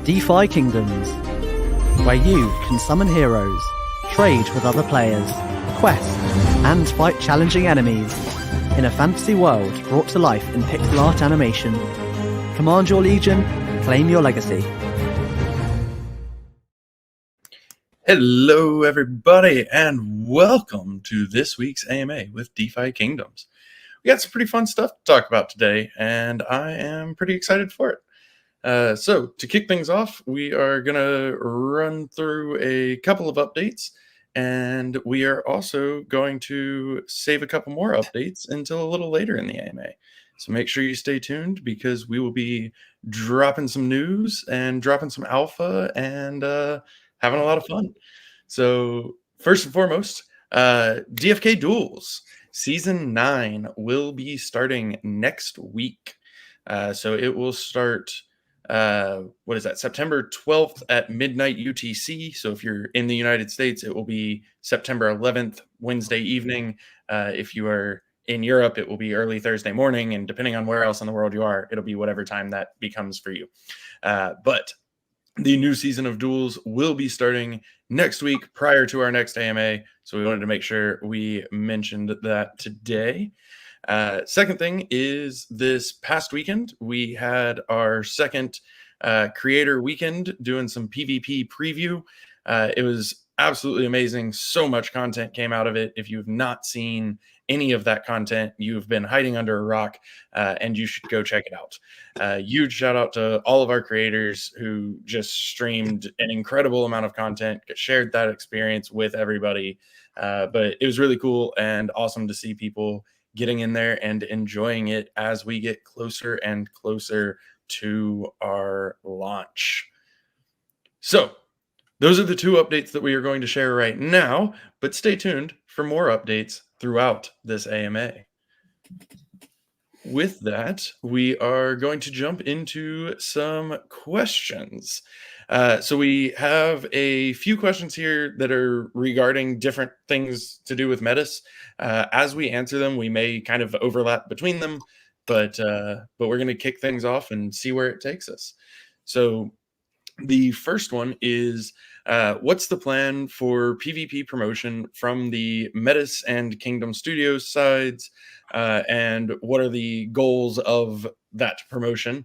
DeFi Kingdoms, where you can summon heroes, trade with other players, quest, and fight challenging enemies in a fantasy world brought to life in pixel art animation. Command your legion, claim your legacy. Hello, everybody, and welcome to this week's AMA with DeFi Kingdoms. We got some pretty fun stuff to talk about today, and I am pretty excited for it. So to kick things off, we are going to run through a couple of updates, and we are also going to save a couple more updates until a little later in the AMA. So make sure you stay tuned because we will be dropping some news and dropping some alpha and having a lot of fun. So first and foremost, DFK Duels Season 9 will be starting next week. So it will start... September 12th at midnight UTC. So if you're in the United States, it will be September 11th, Wednesday evening. If you are in Europe, it will be early Thursday morning. And depending on where else in the world you are, it'll be whatever time that becomes for you. But the new season of Duels will be starting next week prior to our next AMA. So we wanted to make sure we mentioned that today. Second thing is this past weekend, we had our second creator weekend doing some PvP preview. It was absolutely amazing. So much content came out of it. If you've not seen any of that content, you've been hiding under a rock, and you should go check it out. Huge shout out to all of our creators who just streamed an incredible amount of content, shared that experience with everybody. But it was really cool and awesome to see people getting in there and enjoying it as we get closer and closer to our launch. So those are the two updates that we are going to share right now, but stay tuned for more updates throughout this AMA. With that, we are going to jump into some questions. So we have a few questions here that are regarding different things to do with Metis. As we answer them, we may kind of overlap between them, but we're going to kick things off and see where it takes us. So the first one is, what's the plan for PvP promotion from the Metis and Kingdom Studios sides, and what are the goals of that promotion?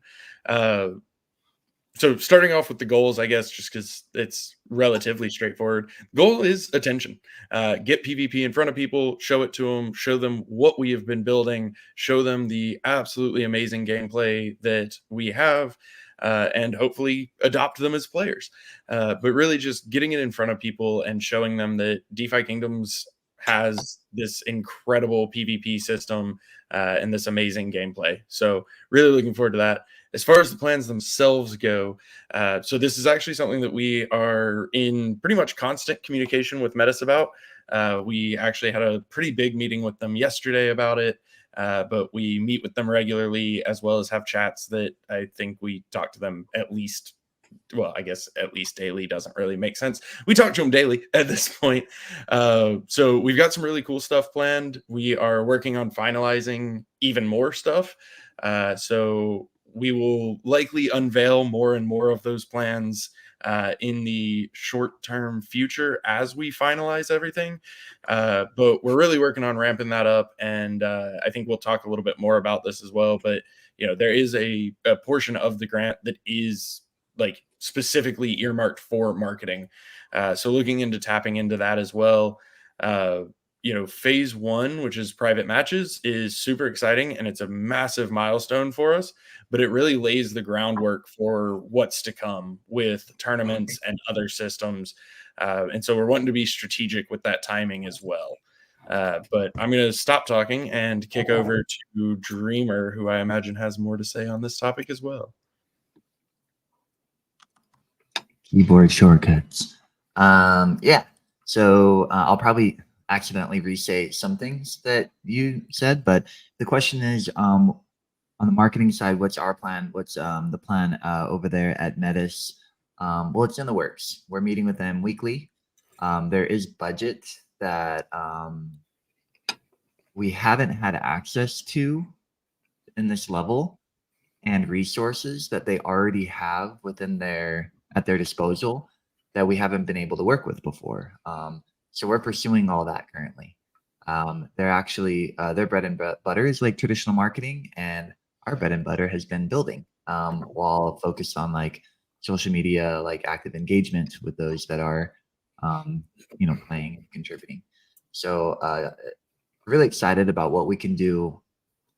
So starting off with the goals, I guess, just because it's relatively straightforward. Goal is attention. Get PvP in front of people, show it to them, show them what we have been building, show them the absolutely amazing gameplay that we have, and hopefully adopt them as players. But really just getting it in front of people and showing them that DeFi Kingdoms has this incredible PvP system and this amazing gameplay. So really looking forward to that. As far as the plans themselves go, so this is actually something that we are in pretty much constant communication with Metis about. We actually had a pretty big meeting with them yesterday about it, but we meet with them regularly as well as have chats that I think we talk to them at least, well, I guess at least daily doesn't really make sense. We talk to them daily at this point. So we've got some really cool stuff planned. We are working on finalizing even more stuff. So we will likely unveil more and more of those plans in the short-term future as we finalize everything. But we're really working on ramping that up, and I think we'll talk a little bit more about this as well. But you know, there is a portion of the grant that is like specifically earmarked for marketing. So looking into tapping into that as well. You know, phase 1, which is private matches, is super exciting and it's a massive milestone for us, but it really lays the groundwork for what's to come with tournaments and other systems. And so we're wanting to be strategic with that timing as well. But I'm going to stop talking and kick over to Dreamer, who I imagine has more to say on this topic as well. Keyboard shortcuts. Yeah. So I'll probably accidentally re-say some things that you said, but the question is, on the marketing side, what's our plan? What's the plan over there at Metis? Well, it's in the works. We're meeting with them weekly. There is budget that we haven't had access to in this level. and resources that they already have at their disposal that we haven't been able to work with before. So we're pursuing all that currently. They're actually their bread and butter is like traditional marketing, and our bread and butter has been building, while focused on like social media, like active engagement with those that are, playing and contributing. So really excited about what we can do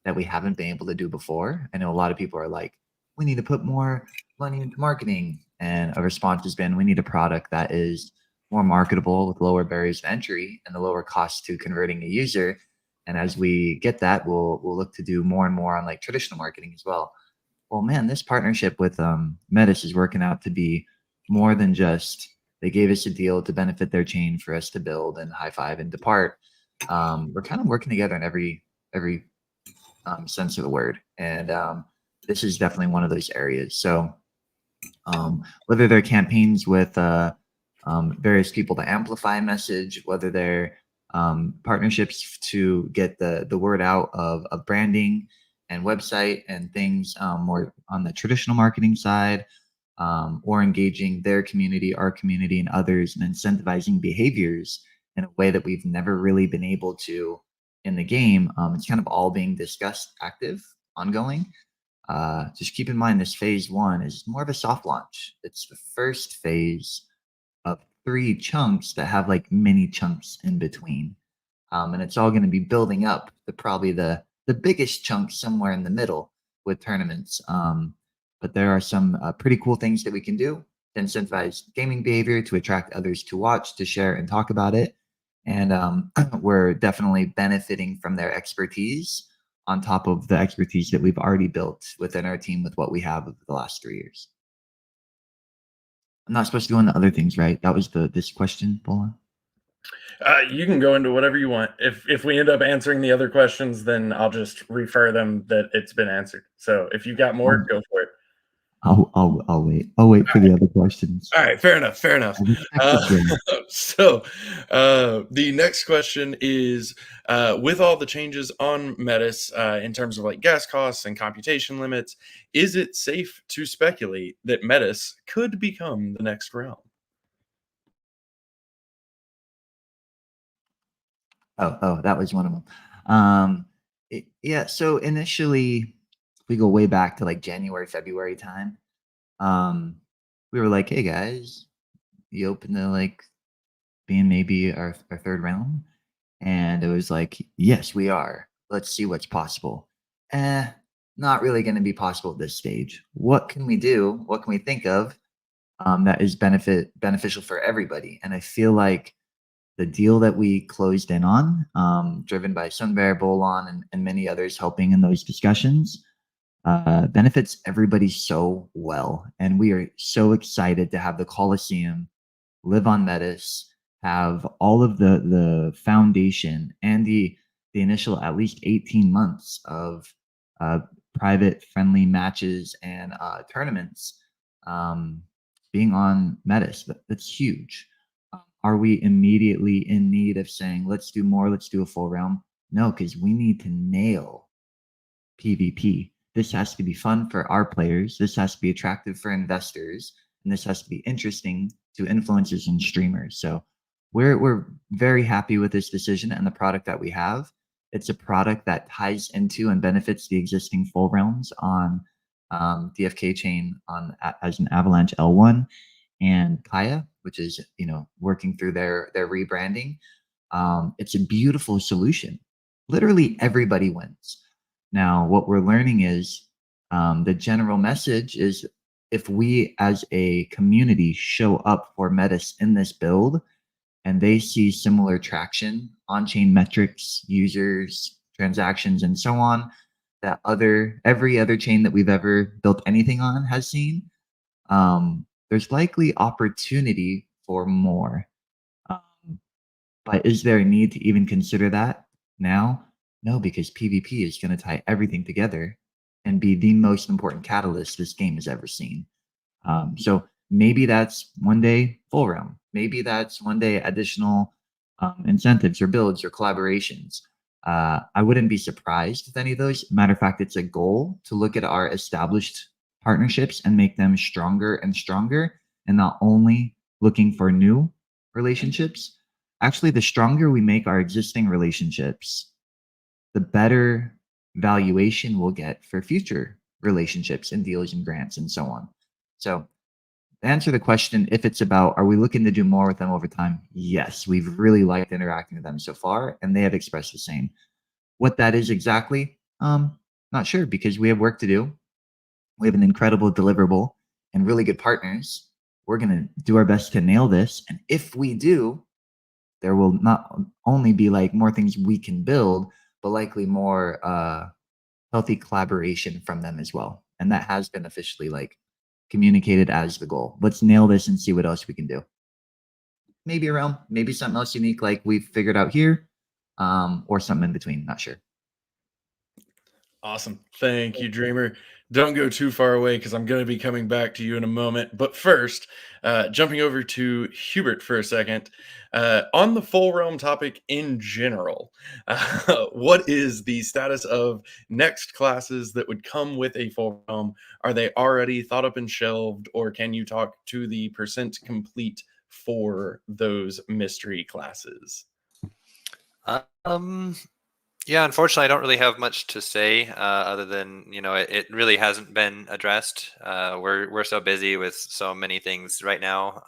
that we haven't been able to do before. I know a lot of people are like, we need to put more money into marketing. And a response has been, we need a product that is more marketable with lower barriers to entry and the lower cost to converting a user. And as we get that, we'll look to do more and more on like traditional marketing as well. Well, man, this partnership with Metis is working out to be more than just they gave us a deal to benefit their chain for us to build and high five and depart. We're kind of working together in every sense of the word, and this is definitely one of those areas. So whether they're campaigns with various people to amplify a message, whether they're partnerships to get the word out of branding and website and things more on the traditional marketing side, or engaging their community, our community, and others, and incentivizing behaviors in a way that we've never really been able to in the game. It's kind of all being discussed, active, ongoing. Just keep in mind this phase 1 is more of a soft launch. It's the first phase of 3 chunks that have like mini chunks in between. And it's all going to be building up to probably the biggest chunk somewhere in the middle with tournaments. But there are some pretty cool things that we can do to incentivize gaming behavior, to attract others to watch, to share and talk about it. And we're definitely benefiting from their expertise on top of the expertise that we've already built within our team with what we have over the last 3 years. I'm not supposed to go into other things, right? That was this question, Paula? You can go into whatever you want. If we end up answering the other questions, then I'll just refer them that it's been answered. So if you got more, go for it. I'll wait. I'll wait for the other questions. All right, fair enough. Fair enough. So the next question is, with all the changes on Metis in terms of like gas costs and computation limits, is it safe to speculate that Metis could become the next realm? Oh, that was one of them. Yeah, so initially, we go way back to like January, February time. We were like, hey guys, you open to like being maybe our third realm? And it was like, yes, we are. Let's see what's possible. Not really going to be possible at this stage. What can we do? What can we think of that is beneficial for everybody? And I feel like the deal that we closed in on, driven by Sunbear, Bolon, and many others helping in those discussions, benefits everybody so well. And we are so excited to have the Coliseum live on Metis, have all of the foundation and the initial at least 18 months of private friendly matches and tournaments being on Metis. That's huge. Are we immediately in need of saying, let's do more, let's do a full realm? No, because we need to nail PvP. This has to be fun for our players. This has to be attractive for investors. And this has to be interesting to influencers and streamers. So we're very happy with this decision and the product that we have. It's a product that ties into and benefits the existing full realms on DFK Chain as an Avalanche L1, and Kaya, which is working through their rebranding. It's a beautiful solution. Literally everybody wins. Now, what we're learning is the general message is, if we as a community show up for Metis in this build and they see similar traction, on-chain metrics, users, transactions, and so on, that every other chain that we've ever built anything on has seen, there's likely opportunity for more. But is there a need to even consider that now? No, because PvP is going to tie everything together and be the most important catalyst this game has ever seen. So maybe that's one day full realm. Maybe that's one day additional incentives or builds or collaborations. I wouldn't be surprised with any of those. Matter of fact, it's a goal to look at our established partnerships and make them stronger and stronger, and not only looking for new relationships. Actually, the stronger we make our existing relationships, the better valuation we'll get for future relationships and deals and grants and so on. So to answer the question, if it's about, are we looking to do more with them over time? Yes, we've really liked interacting with them so far, and they have expressed the same. What that is exactly, not sure, because we have work to do. We have an incredible deliverable and really good partners. We're going to do our best to nail this. And if we do, there will not only be like more things we can build, but likely more healthy collaboration from them as well. And that has been officially like communicated as the goal. Let's nail this and see what else we can do. Maybe a realm, maybe something else unique like we've figured out here, or something in between, not sure. Awesome. Thank you, Dreamer. Don't go too far away because I'm going to be coming back to you in a moment. But first, jumping over to Hubert for a second. On the full realm topic in general, what is the status of next classes that would come with a full realm? Are they already thought up and shelved, or can you talk to the percent complete for those mystery classes? Yeah, unfortunately, I don't really have much to say other than, you know, it really hasn't been addressed. We're so busy with so many things right now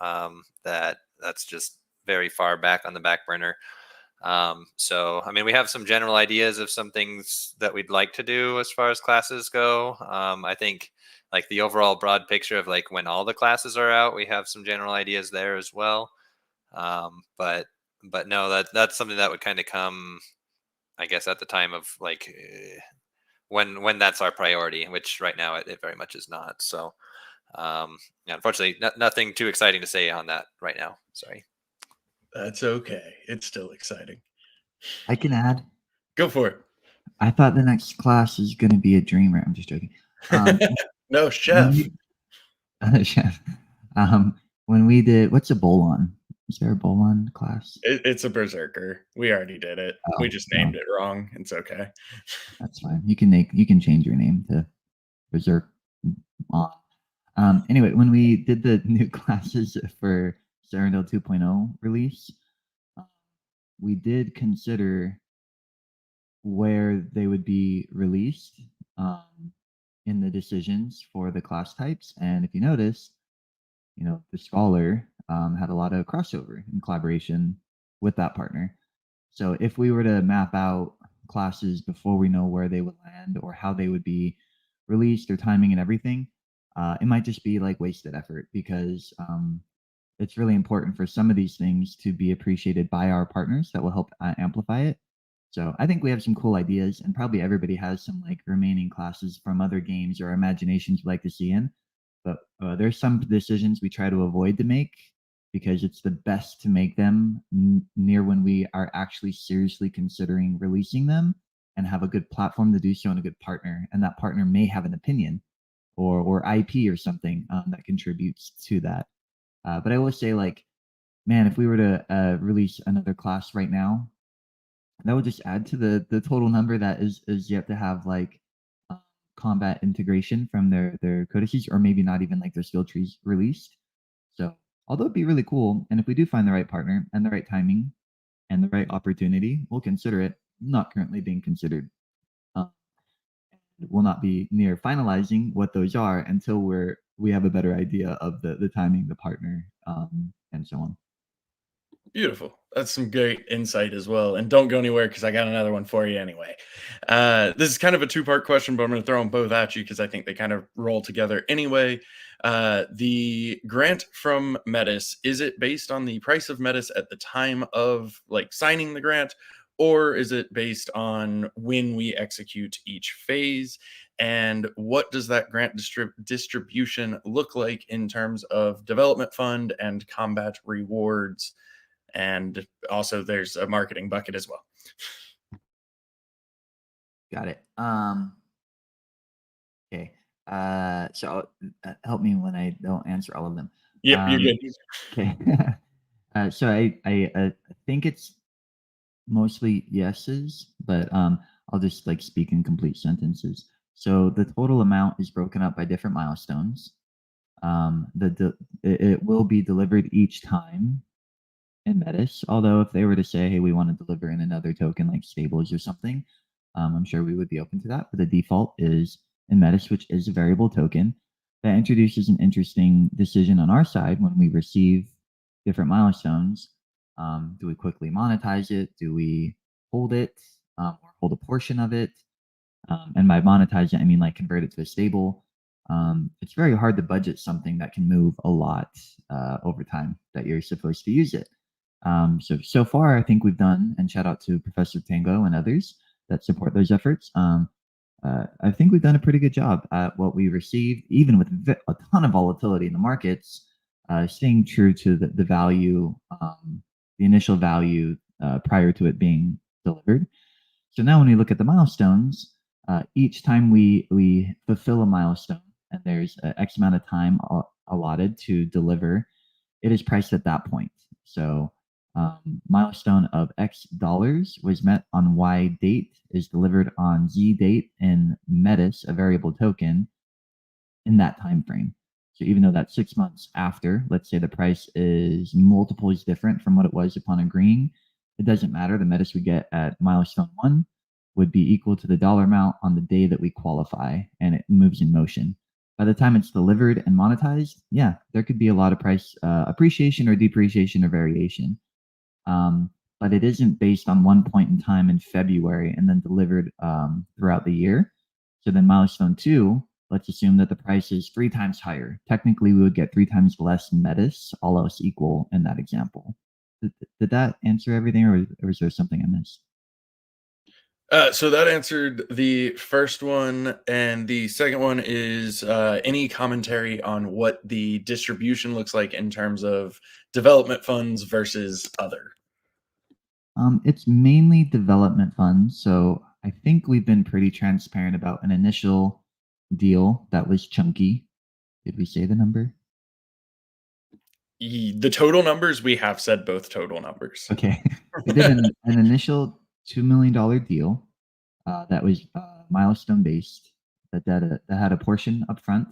that's just very far back on the back burner. So, I mean, we have some general ideas of some things that we'd like to do as far as classes go. I think like the overall broad picture of like when all the classes are out, we have some general ideas there as well. But no, that's something that would kind of come, I guess, at the time of like when that's our priority, which right now it very much is not. So yeah, unfortunately, nothing too exciting to say on that right now. Sorry. That's okay. It's still exciting. I can add. Go for it. I thought the next class is going to be a dreamer. I'm just joking. No, chef. Chef. When we did, what's a Bolon? Is there a Bolon class? It's a berserker. We already did it. Oh, We just named it wrong. It's okay. That's fine. You can change your name to Berserk. Anyway, when we did the new classes for Cyrodiil 2.0 release, we did consider where they would be released in the decisions for the class types. And if you notice, you know, the Scholar had a lot of crossover and collaboration with that partner. So if we were to map out classes before we know where they would land or how they would be released or timing and everything, it might just be like wasted effort, because it's really important for some of these things to be appreciated by our partners that will help amplify it. So I think we have some cool ideas, and probably everybody has some like remaining classes from other games or imaginations you'd like to see in. But there's some decisions we try to avoid to make because it's the best to make them near when we are actually seriously considering releasing them and have a good platform to do so and a good partner. And that partner may have an opinion or IP or something that contributes to that. But I will say, like, man, if we were to release another class right now, that would just add to the total number that is yet to have like combat integration from their codices, or maybe not even like their skill trees released. So although it'd be really cool, and if we do find the right partner and the right timing and the right opportunity, we'll consider it. Not currently being considered. We'll not be near finalizing what those are until we have a better idea of the timing, the partner, and so on. Beautiful. That's some great insight as well. And don't go anywhere because I got another one for you anyway. This is kind of a two-part question, but I'm going to throw them both at you because I think they kind of roll together anyway. The grant from Metis, is it based on the price of Metis at the time of like signing the grant, or is it based on when we execute each phase? And what does that grant distribution look like in terms of development fund and combat rewards? And also there's a marketing bucket as well. Got it. Okay. So help me when I don't answer all of them. Yep, you're good. Okay. So I think it's Mostly yeses, but I'll just like speak in complete sentences. So the total amount is broken up by different milestones. It will be delivered each time in Metis. Although if they were to say, hey, we want to deliver in another token like stables or something, I'm sure we would be open to that. But the default is in Metis, which is a variable token. That introduces an interesting decision on our side when we receive different milestones. Do we quickly monetize it? Do we hold it or hold a portion of it? And by monetize it, I mean like convert it to a stable. It's very hard to budget something that can move a lot over time that you're supposed to use it. So far, I think we've done, and shout out to Professor Tango and others that support those efforts. I think we've done a pretty good job at what we received, even with a ton of volatility in the markets, staying true to the value, the initial value prior to it being delivered. So now when we look at the milestones, each time we fulfill a milestone and there's X amount of time allotted to deliver, it is priced at that point. So milestone of X dollars was met on Y date is delivered on Z date in Metis, a variable token, in that time frame. So even though that's 6 months after, let's say the price is multiples different from what it was upon agreeing, it doesn't matter. The Metis we get at milestone 1 would be equal to the dollar amount on the day that we qualify, and it moves in motion. By the time it's delivered and monetized, yeah, there could be a lot of price appreciation or depreciation or variation. But it isn't based on one point in time in February and then delivered throughout the year. So then milestone 2, let's assume that the price is 3 times higher. Technically, we would get 3 times less Metis, all else equal in that example. Did that answer everything, or was there something I missed? So that answered the first one, and the second one is any commentary on what the distribution looks like in terms of development funds versus other. It's mainly development funds. So I think we've been pretty transparent about an initial deal that was chunky. Did we say the number? The total numbers, we have said both total numbers. Okay. We did an initial $2 million deal that was milestone based, that had a portion up front,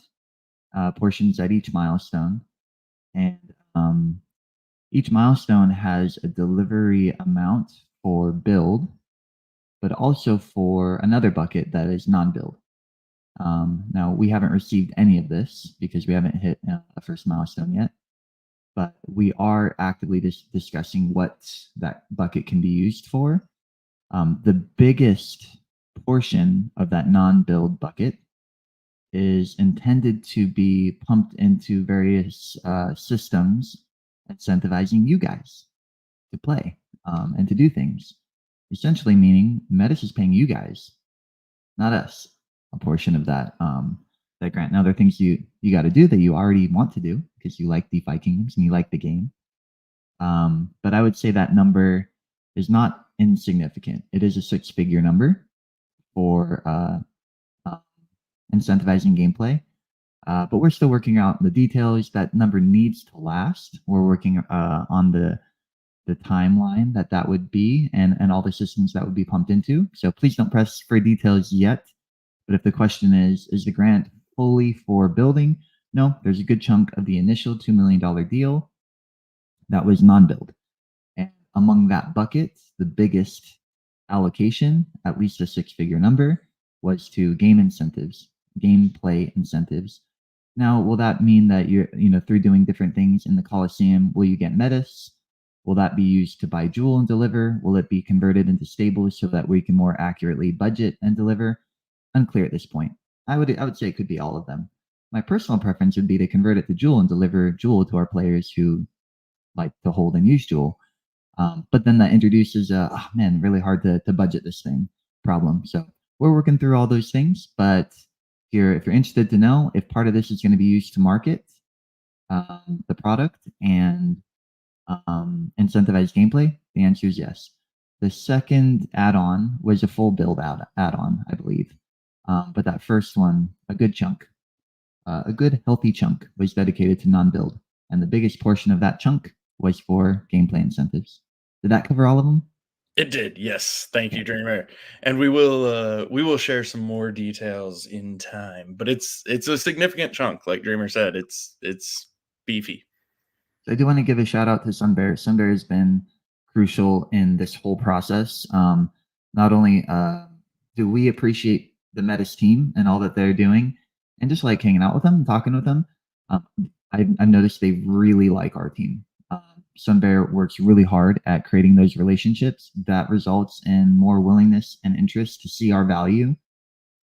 portions at each milestone. And each milestone has a delivery amount for build, but also for another bucket that is non-build. Now, we haven't received any of this because we haven't hit the first milestone yet, but we are actively discussing what that bucket can be used for. The biggest portion of that non-build bucket is intended to be pumped into various systems, incentivizing you guys to play and to do things. Essentially meaning Metis is paying you guys, not us, a portion of that that grant. Now there are things you got to do that you already want to do because you like DeFi Kingdoms and you like the game. But I would say that number is not insignificant. It is a 6-figure number for incentivizing gameplay. But we're still working out the details. That number needs to last. We're working on the timeline that would be and all the systems that would be pumped into. So please don't press for details yet. But if the question is the grant fully for building? No, there's a good chunk of the initial $2 million deal that was non-build. And among that bucket, the biggest allocation, at least a 6-figure number, was to game incentives, gameplay incentives. Now, will that mean that you're, through doing different things in the Coliseum, will you get Metis? Will that be used to buy Jewel and deliver? Will it be converted into stables so that we can more accurately budget and deliver? Unclear at this point. I would say it could be all of them. My personal preference would be to convert it to Jewel and deliver Jewel to our players who like to hold and use Jewel. But then that introduces really hard to budget this thing problem. So we're working through all those things. But if you're interested to know if part of this is going to be used to market the product and incentivize gameplay, the answer is yes. The second add-on was a full build add-on, I believe. But that first one, a good chunk, a good healthy chunk was dedicated to non-build. And the biggest portion of that chunk was for gameplay incentives. Did that cover all of them? It did, yes. Thank you, Dreamer. And we will share some more details in time. But it's a significant chunk, like Dreamer said. It's beefy. So I do want to give a shout out to Sunbear. Sunbear has been crucial in this whole process. Not only do we appreciate the Metis team and all that they're doing, and just like hanging out with them, talking with them, um, I've noticed they really like our team. Sunbear works really hard at creating those relationships that results in more willingness and interest to see our value,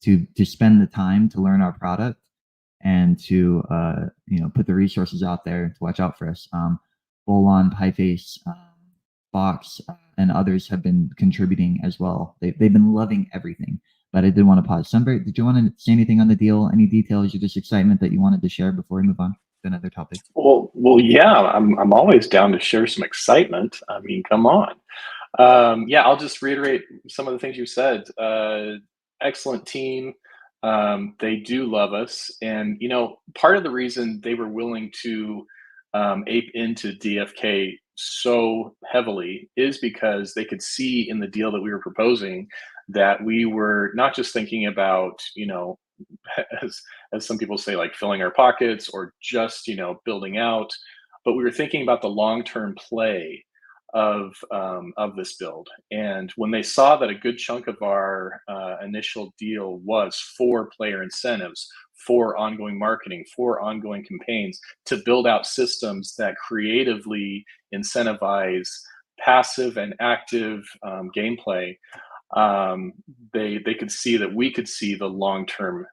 to spend the time to learn our product, and to put the resources out there to watch out for us. Bolon, Pieface, Fox, and others have been contributing as well. They've been loving everything. But I did want to pause. Sunbear, did you want to say anything on the deal? Any details or just excitement that you wanted to share before we move on to another topic? Well, yeah, I'm always down to share some excitement. I mean, come on. Yeah, I'll just reiterate some of the things you said. Excellent team. They do love us, and part of the reason they were willing to ape into DFK so heavily is because they could see in the deal that we were proposing that we were not just thinking about, as some people say, like filling our pockets or just building out, but we were thinking about the long term play of this build. And when they saw that a good chunk of our initial deal was for player incentives, for ongoing marketing, for ongoing campaigns, to build out systems that creatively incentivize passive and active gameplay, they could see that we could see the long term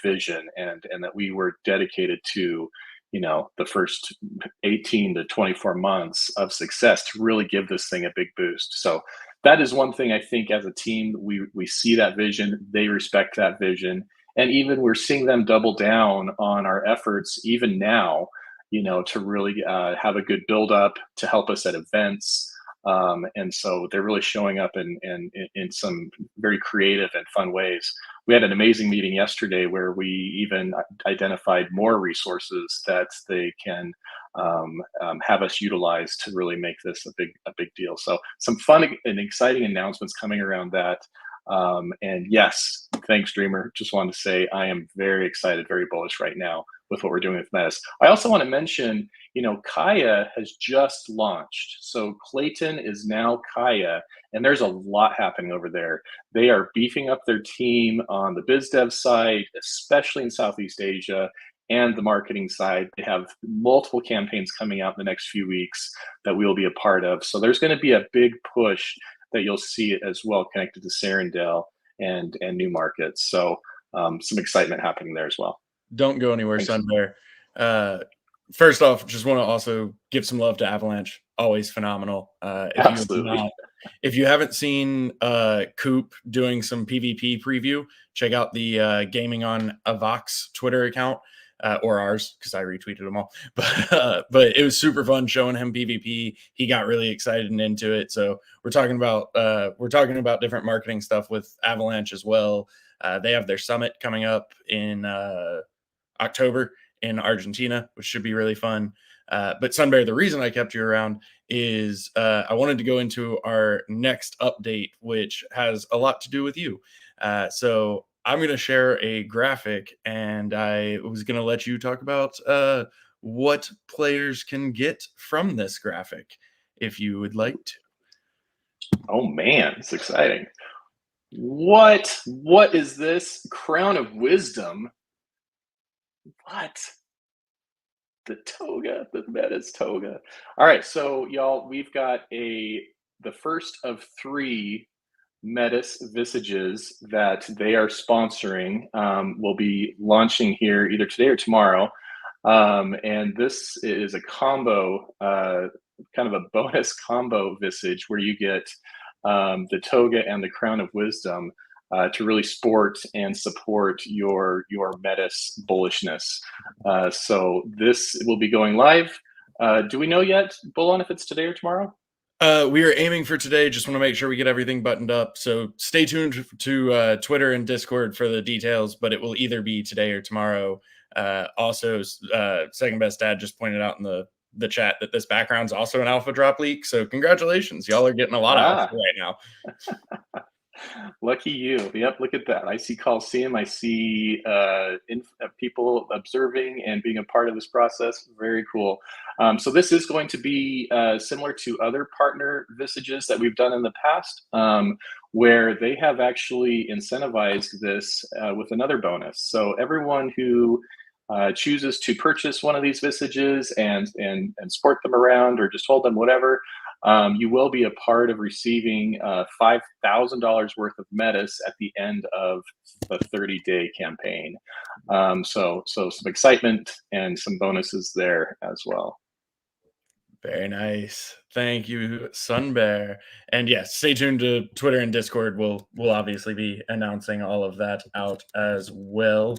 vision, and that we were dedicated to the first 18 to 24 months of success to really give this thing a big boost. So that is one thing I think as a team, we see that vision, they respect that vision. And even we're seeing them double down on our efforts even now, to really have a good build up to help us at events. And so they're really showing up in some very creative and fun ways. We had an amazing meeting yesterday where we even identified more resources that they can have us utilize to really make this a big deal. So some fun and exciting announcements coming around that. And yes, thanks, Dreamer. Just wanted to say I am very excited, very bullish right now with what we're doing with Metis. I also want to mention, Kaya has just launched. So Klaytn is now Kaya, and there's a lot happening over there. They are beefing up their team on the biz dev side, especially in Southeast Asia, and the marketing side. They have multiple campaigns coming out in the next few weeks that we'll be a part of. So there's going to be a big push that you'll see it as well, connected to Sarandale and new markets. So some excitement happening there as well. Don't go anywhere, Sunbear. First off, just want to also give some love to Avalanche. Always phenomenal. Absolutely. If you haven't seen Coop doing some PvP preview, check out the Gaming on Avox Twitter account, or ours, because I retweeted them all. But it was super fun showing him PvP. He got really excited and into it. So we're talking about different marketing stuff with Avalanche as well. They have their summit coming up in October in Argentina, which should be really fun. But Sunbear, the reason I kept you around is I wanted to go into our next update, which has a lot to do with you. So I'm going to share a graphic, and I was going to let you talk about what players can get from this graphic, if you would like to. Oh man, it's exciting. What is this? Crown of Wisdom? What? The toga, the Metis toga. All right, so y'all, we've got the first of 3 Metis visages that they are sponsoring. Will be launching here either today or tomorrow. And this is a combo, kind of a bonus combo visage where you get the toga and the crown of wisdom to really sport and support your Metis bullishness. So this will be going live. Do we know yet, Bullon, if it's today or tomorrow? We are aiming for today. Just want to make sure we get everything buttoned up. So stay tuned to Twitter and Discord for the details, but it will either be today or tomorrow. Also, Second Best Dad just pointed out in the the chat that this background's also an alpha drop leak. So congratulations, y'all are getting a lot of alpha right now. Lucky you. Yep, look at that. I see Coliseum. I see people observing and being a part of this process. Very cool. So this is going to be similar to other partner visages that we've done in the past, where they have actually incentivized this with another bonus. So everyone who chooses to purchase one of these visages and sport them around or just hold them, whatever, you will be a part of receiving $5,000 worth of metis at the end of the 30-day campaign. So some excitement and some bonuses there as well. Very nice. Thank you, Sunbear. And yes, stay tuned to Twitter and Discord. We'll obviously be announcing all of that out as well.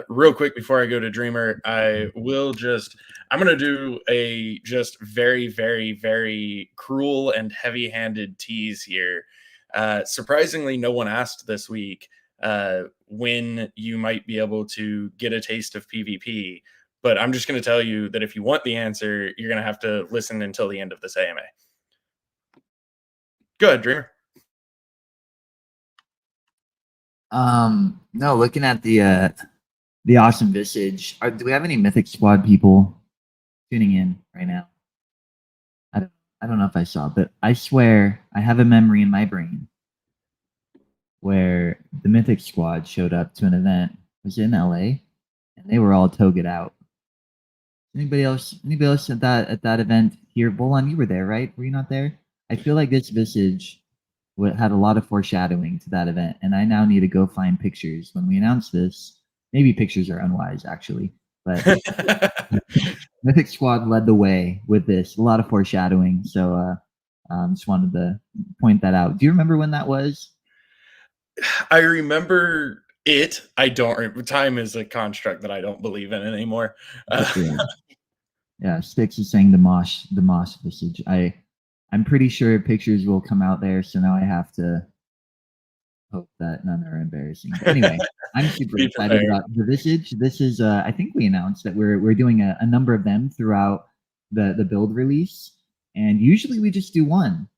Real quick before I go to Dreamer, I'm going to do a just very, very, very cruel and heavy-handed tease here. Surprisingly, no one asked this week when you might be able to get a taste of PvP. But I'm just going to tell you that if you want the answer, you're going to have to listen until the end of this AMA. Go ahead, Dreamer. No, looking at the awesome visage. Do we have any Mythic Squad people tuning in right now? I don't know if I saw, but I swear I have a memory in my brain where the Mythic Squad showed up to an event. Was it in LA? And they were all togeted out. Anybody else at that event here? Bolon, you were there, right? Were you not there? I feel like this visage had a lot of foreshadowing to that event, and I now need to go find pictures. When we announce this, maybe pictures are unwise, actually, but Mythic Squad led the way with this. A lot of foreshadowing, so just wanted to point that out. Do you remember when that was? I remember it. I don't. Time is a construct that I don't believe in anymore. Yeah, Styx is saying the Mosh visage. I'm pretty sure pictures will come out there, so now I have to hope that none are embarrassing. But anyway, I'm super excited about the visage. This is I think we announced that we're doing a number of them throughout the build release, and usually we just do one.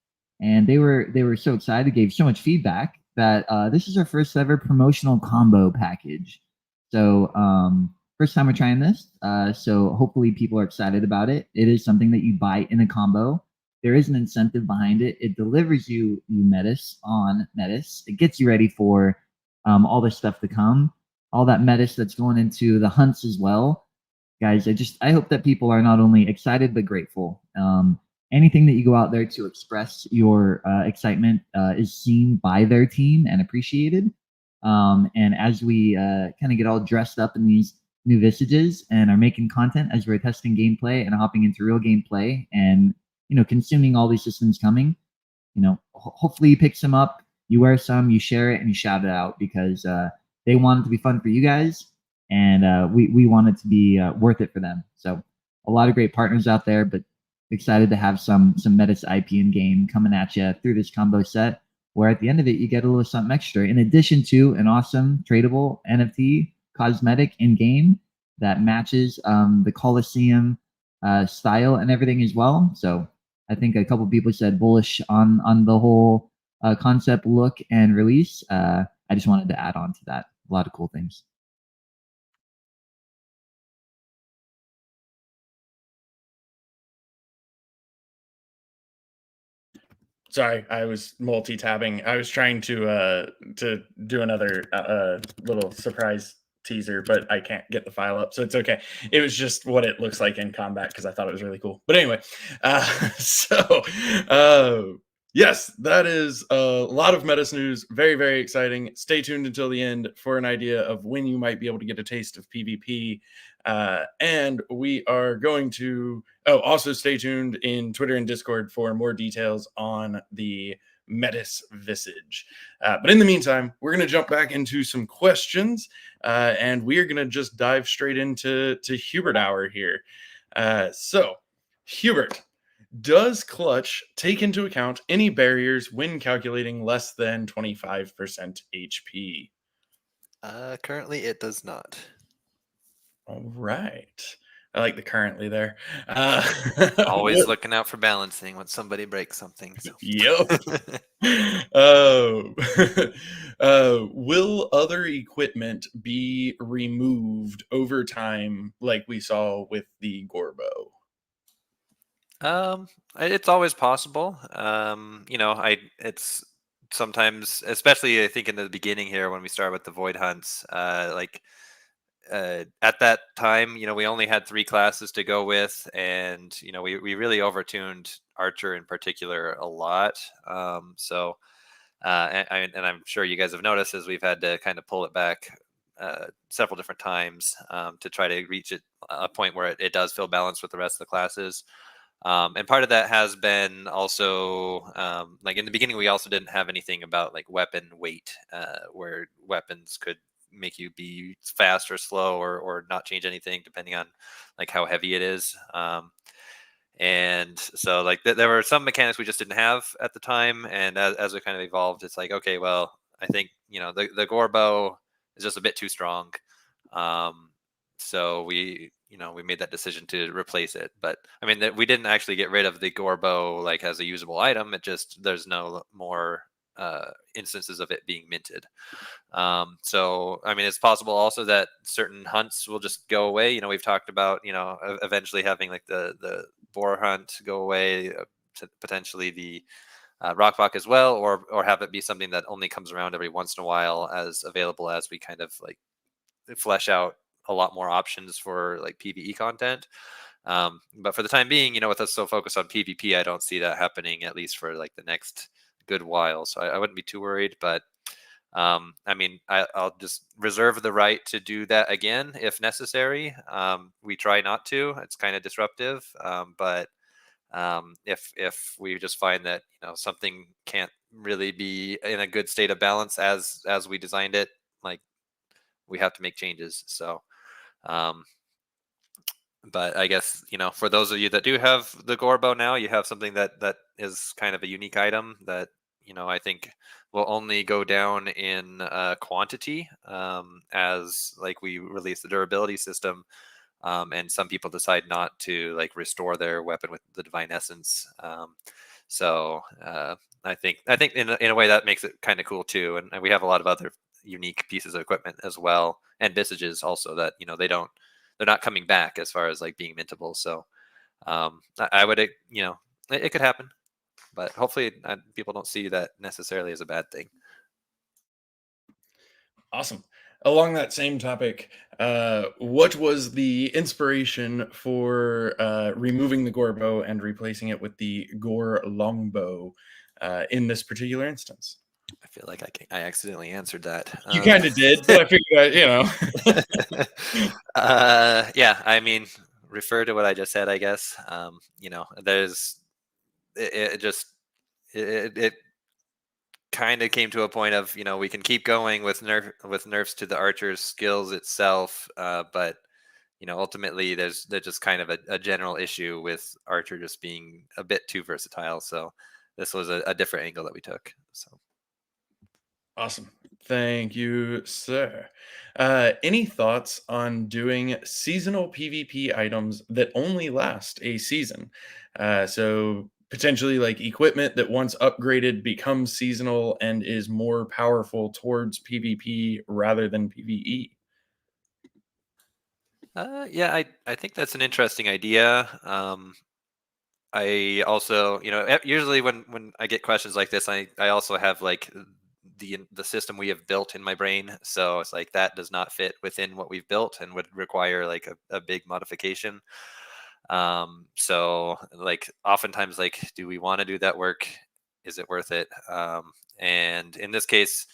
And they were so excited, gave so much feedback that this is our first ever promotional combo package. So first time we're trying this, so hopefully people are excited about it. It is something that you buy in a combo. There is an incentive behind it. It delivers you metis on metis. It gets you ready for all the stuff to come, all that metis that's going into the hunts as well. Guys, I hope that people are not only excited but grateful. Anything that you go out there to express your excitement is seen by their team and appreciated. And as we kind of get all dressed up in these new visages and are making content as we're testing gameplay and hopping into real gameplay and consuming all these systems coming, hopefully you pick some up, you wear some, you share it, and you shout it out because they want it to be fun for you guys, and we want it to be worth it for them. So a lot of great partners out there, but excited to have some metis IP in game coming at you through this combo set, where at the end of it you get a little something extra in addition to an awesome tradable NFT cosmetic in game that matches the Coliseum style and everything as well. So I think a couple people said bullish on the whole concept, look, and release. I just wanted to add on to that. A lot of cool things. Sorry, I was multi-tabbing. I was trying to do another little surprise teaser, but I can't get the file up, so it's okay. It was just what it looks like in combat because I thought it was really cool. But anyway, yes, that is a lot of Metis news. Very, very exciting. Stay tuned until the end for an idea of when you might be able to get a taste of PvP. And we are going to also stay tuned in Twitter and Discord for more details on the Metis visage. But in the meantime, we're going to jump back into some questions, and we are going to just dive straight into Hubert Hour here. So, Hubert, does Clutch take into account any barriers when calculating less than 25% HP? Currently, it does not. All right. I like the currently there. Always looking out for balancing when somebody breaks something. So. Yep. Will other equipment be removed over time, like we saw with the Gorbo? It's always possible. It's sometimes, especially I think in the beginning here when we started with the void hunts, at that time, we only had 3 classes to go with, and we really overtuned Archer in particular a lot. And I'm sure you guys have noticed as we've had to kind of pull it back several different times to try to reach a point where it does feel balanced with the rest of the classes. And part of that has been also like in the beginning, we also didn't have anything about like weapon weight, where weapons could make you be fast or slow or not change anything depending on like how heavy it is. And so like there were some mechanics we just didn't have at the time. And as it kind of evolved, it's like, okay, well, I think, the Gorbo is just a bit too strong. So we made that decision to replace it. But I mean, we didn't actually get rid of the Gorbo like as a usable item. It just, there's no more instances of it being minted. So I mean, it's possible also that certain hunts will just go away. We've talked about eventually having like the boar hunt go away, potentially the rockbach as well, or have it be something that only comes around every once in a while as available as we kind of like flesh out a lot more options for like PvE content. But for the time being, with us so focused on PvP, I don't see that happening at least for like the next good while. So I wouldn't be too worried, but I mean, I'll just reserve the right to do that again if necessary. We try not to. It's kind of disruptive, but if we just find that something can't really be in a good state of balance as we designed it, like we have to make changes. So, but I guess for those of you that do have the Gorbo now, you have something that is kind of a unique item that I think will only go down in quantity as like we release the durability system, and some people decide not to like restore their weapon with the divine essence. So I think in a way that makes it kind of cool too, and we have a lot of other unique pieces of equipment as well, and visages also that they're not coming back as far as like being mintable. So I would it could happen, but hopefully people don't see that necessarily as a bad thing. Awesome. Along that same topic, what was the inspiration for removing the Gorbo and replacing it with the Gore Longbow in this particular instance? I feel like I accidentally answered that. You kind of did, but I figured, Yeah, I mean, refer to what I just said, I guess. There's it kind of came to a point of we can keep going with nerfs to the archer's skills itself, but ultimately there's just kind of a general issue with Archer just being a bit too versatile. So this was a different angle that we took. So awesome. Thank you, sir. Any thoughts on doing seasonal PvP items that only last a season? So potentially like equipment that once upgraded becomes seasonal and is more powerful towards PvP rather than PvE. Yeah, I think that's an interesting idea. I also, usually when I get questions like this, I also have like the system we have built in my brain. So it's like that does not fit within what we've built and would require like a big modification. So like oftentimes like, do we want to do that work? Is it worth it? And in this case,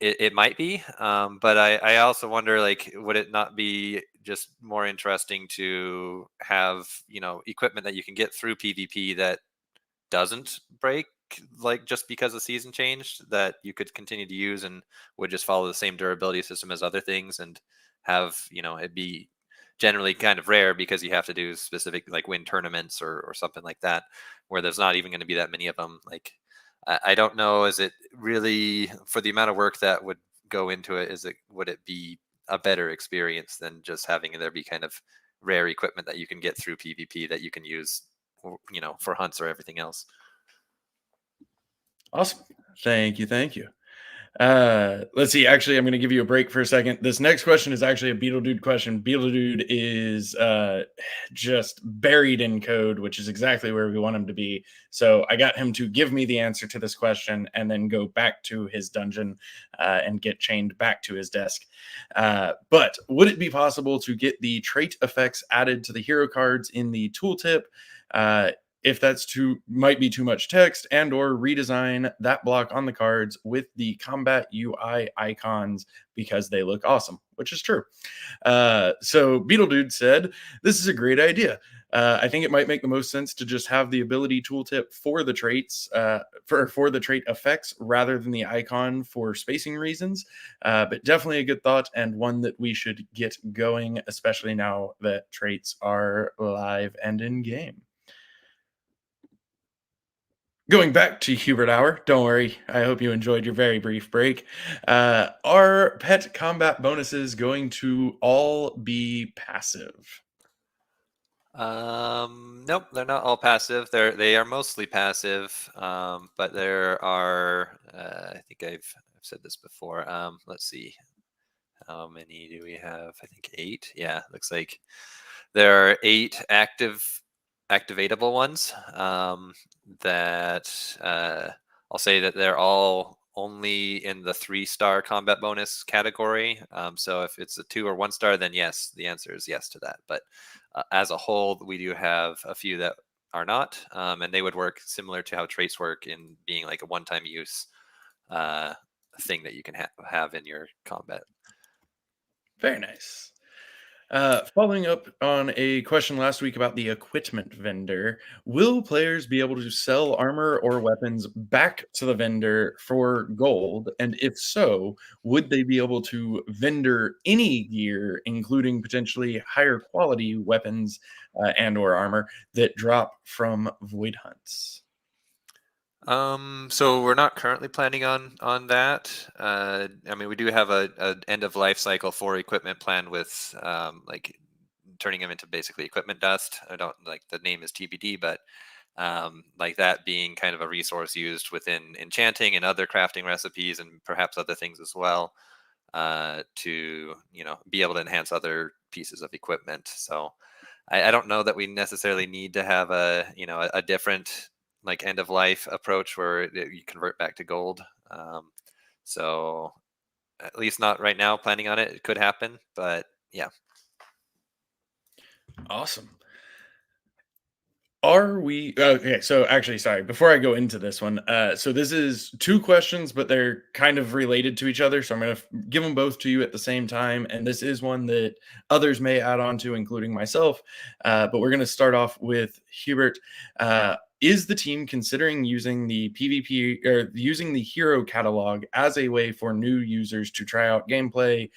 it might be, but I also wonder, like, would it not be just more interesting to have equipment that you can get through PvP that doesn't break, like just because the season changed, that you could continue to use and would just follow the same durability system as other things, and have it be generally kind of rare because you have to do specific like win tournaments or something like that, where there's not even going to be that many of them. Like I don't know. Is it really, for the amount of work that would go into it, would it be a better experience than just having there be kind of rare equipment that you can get through PvP that you can use, you know, for hunts or everything else. Awesome. Thank you. Thank you. Let's see. Actually, I'm going to give you a break for a second. This next question is actually a Beetle Dude question. Beetle Dude is just buried in code, which is exactly where we want him to be. So I got him to give me the answer to this question and then go back to his dungeon and get chained back to his desk. But would it be possible to get the trait effects added to the hero cards in the tooltip? If that's might be too much text, and or redesign that block on the cards with the combat UI icons because they look awesome, which is true. So Beetle Dude said, this is a great idea. I think it might make the most sense to just have the ability tooltip for the traits, for the trait effects rather than the icon for spacing reasons. But definitely a good thought, and one that we should get going, especially now that traits are live and in game. Going back to Hubert Hour, don't worry. I hope you enjoyed your very brief break. Are pet combat bonuses going to all be passive? Nope, they're not all passive. They are mostly passive, but there are. I think I've said this before. Let's see, how many do we have? I think 8. Yeah, looks like there are 8 activatable ones that I'll say that they're all only in the 3-star combat bonus category. So if it's a 2 or 1 star, then yes, the answer is yes to that. But as a whole, we do have a few that are not, and they would work similar to how traits work in being like a one-time use thing that you can have in your combat. Very nice. Following up on a question last week about the equipment vendor, will players be able to sell armor or weapons back to the vendor for gold? And if so, would they be able to vendor any gear, including potentially higher quality weapons and or armor that drop from void hunts? So we're not currently planning on that. I mean, we do have a end of life cycle for equipment plan with like turning them into basically equipment dust. I don't like the name is TBD, but like that being kind of a resource used within enchanting and other crafting recipes and perhaps other things as well to be able to enhance other pieces of equipment. So I don't know that we necessarily need to have a different like end of life approach where you convert back to gold. So at least not right now planning on it. It could happen, but yeah. Awesome. Are we okay? So actually, sorry, before I go into this one, so this is 2 questions, but they're kind of related to each other. So I'm going to give them both to you at the same time. And this is one that others may add on to, including myself. But we're going to start off with Hubert. Is the team considering using the PvP or using the hero catalog as a way for new users to try out gameplay,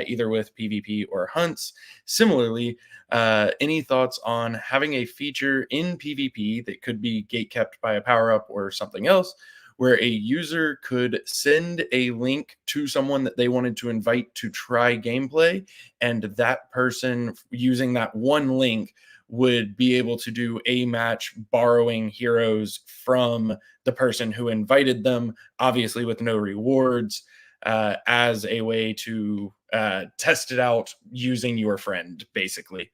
either with PvP or hunts? Similarly, any thoughts on having a feature in PvP that could be gatekept by a power up or something else, where a user could send a link to someone that they wanted to invite to try gameplay, and that person using that one link would be able to do a match borrowing heroes from the person who invited them, obviously with no rewards, as a way to test it out using your friend, basically.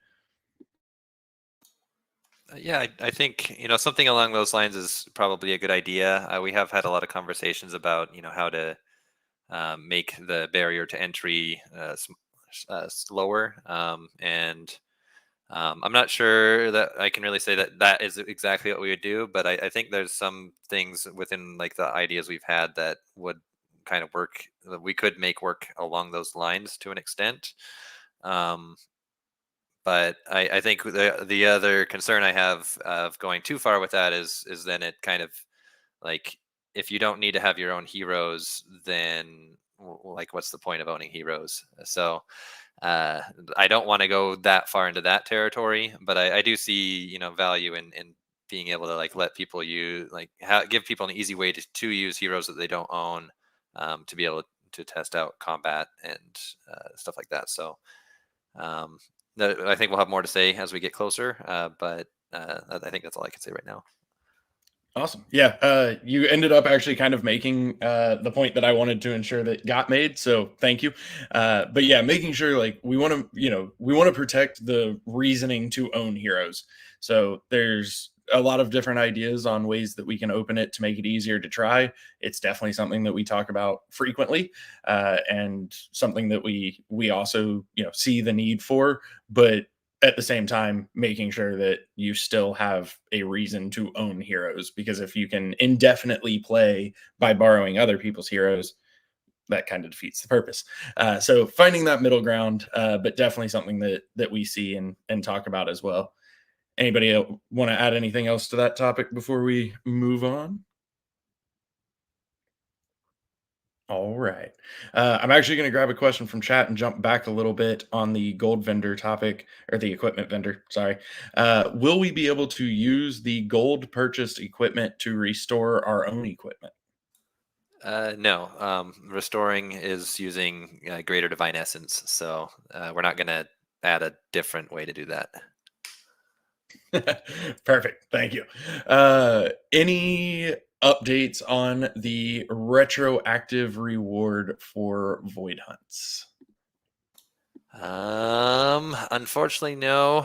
Yeah, I think something along those lines is probably a good idea. We have had a lot of conversations about how to make the barrier to entry slower, and I'm not sure that I can really say that is exactly what we would do, but I think there's some things within like the ideas we've had that would kind of work, that we could make work along those lines to an extent. But I think the other concern I have of going too far with that is then it kind of like, if you don't need to have your own heroes, then like what's the point of owning heroes? So I don't want to go that far into that territory, but I do see value in being able to like let people use give people an easy way to use heroes that they don't own, to be able to test out combat and stuff like that. So I think we'll have more to say as we get closer, but I think that's all I can say right now. Awesome. Yeah. You ended up actually kind of making the point that I wanted to ensure that got made. So thank you. But yeah, making sure like we want to protect the reasoning to own heroes. So there's a lot of different ideas on ways that we can open it to make it easier to try. It's definitely something that we talk about frequently, and something that we also see the need for, but at the same time making sure that you still have a reason to own heroes, because if you can indefinitely play by borrowing other people's heroes, that kind of defeats the purpose. So finding that middle ground, but definitely something that we see and talk about as well. Anybody want to add anything else to that topic before we move on? All right. I'm actually going to grab a question from chat and jump back a little bit on the gold vendor topic, or the equipment vendor. Sorry. Will we be able to use the gold purchased equipment to restore our own equipment? No. Restoring is using greater divine essence, so we're not going to add a different way to do that. Perfect. Thank you. Any updates on the retroactive reward for void hunts? Unfortunately, no.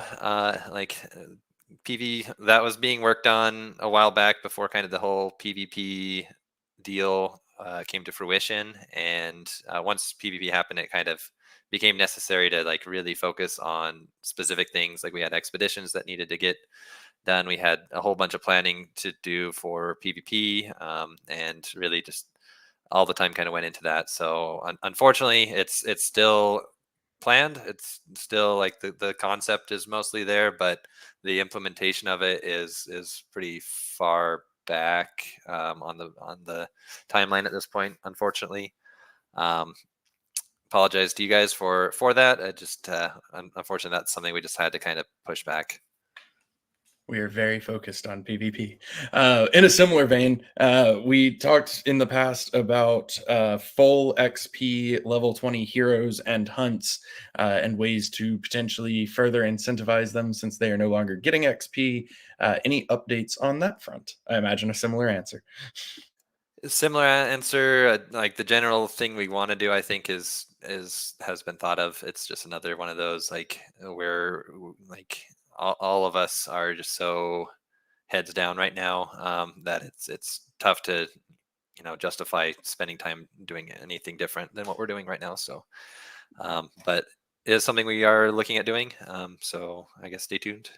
PV that was being worked on a while back before kind of the whole PvP deal came to fruition, and once PvP happened, it kind of became necessary to like really focus on specific things. Like we had expeditions that needed to get done. We had a whole bunch of planning to do for PvP, and really just all the time kind of went into that. So unfortunately, it's still planned. It's still like the concept is mostly there, but the implementation of it is pretty far back on the timeline at this point, unfortunately. Apologize to you guys for that. I just unfortunately that's something we just had to kind of push back. We are very focused on PvP. In a similar vein, we talked in the past about full XP level 20 heroes and hunts, and ways to potentially further incentivize them since they are no longer getting XP. Any updates on that front? I imagine a similar answer. Similar answer. Like the general thing we want to do, I think, is has been thought of. It's just another one of those like where like all of us are just so heads down right now, that it's tough to justify spending time doing anything different than what we're doing right now. So, but it is something we are looking at doing. So I guess stay tuned.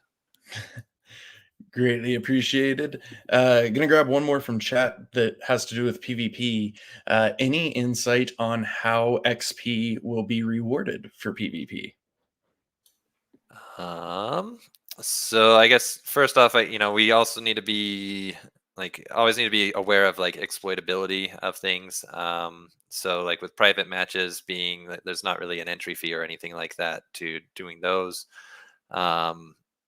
Greatly appreciated. Gonna grab one more from chat that has to do with PvP. Any insight on how XP will be rewarded for PvP? So I guess first off, we also need to be always need to be aware of like exploitability of things. So like with private matches being that there's not really an entry fee or anything like that to doing those.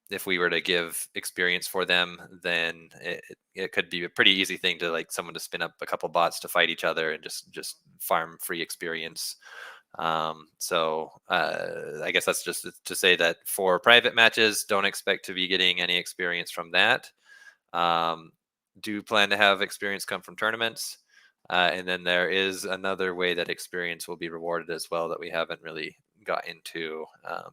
If we were to give experience for them, then it could be a pretty easy thing to like someone to spin up a couple bots to fight each other and just farm free experience. So I guess that's just to say that for private matches, don't expect to be getting any experience from that. Do plan to have experience come from tournaments. And then there is another way that experience will be rewarded as well that we haven't really got into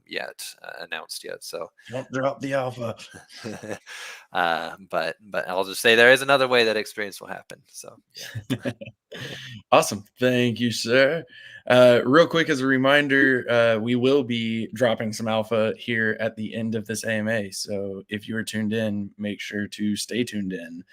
yet, announced yet. So Don't drop the alpha. but I'll just say there is another way that experience will happen. So yeah. Awesome. Thank you, sir. Real quick, as a reminder, we will be dropping some alpha here at the end of this AMA. So if you are tuned in, make sure to stay tuned in,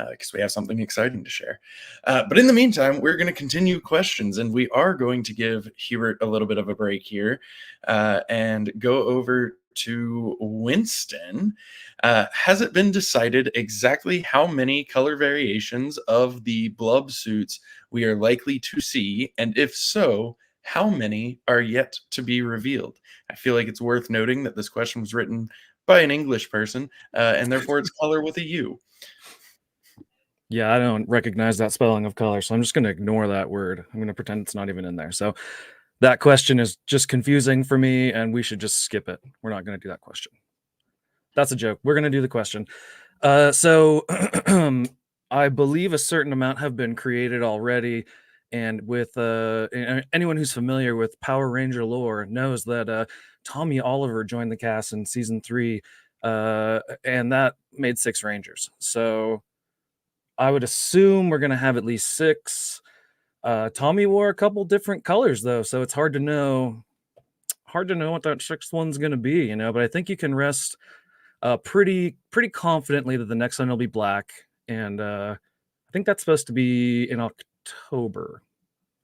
because we have something exciting to share. But in the meantime, we're going to continue questions, and we are going to give Hubert a little bit of a break here, and go over to Winston. Has it been decided exactly how many color variations of the blub suits we are likely to see? And if so, how many are yet to be revealed? I feel like it's worth noting that this question was written by an English person, and therefore it's color with a U. Yeah, I don't recognize that spelling of color, so I'm just going to ignore that word. I'm going to pretend it's not even in there. So that question is just confusing for me, and we should just skip it. We're not going to do that question. That's a joke. We're going to do the question. So I believe a certain amount have been created already. And with anyone who's familiar with Power Ranger lore knows that Tommy Oliver joined the cast in season 3, and that made 6 Rangers. So I would assume we're going to have at least 6. Tommy wore a couple different colors though, so it's hard to know what that 6th one's going to be, you know. But I think you can rest pretty confidently that the next one will be black, and I think that's supposed to be in October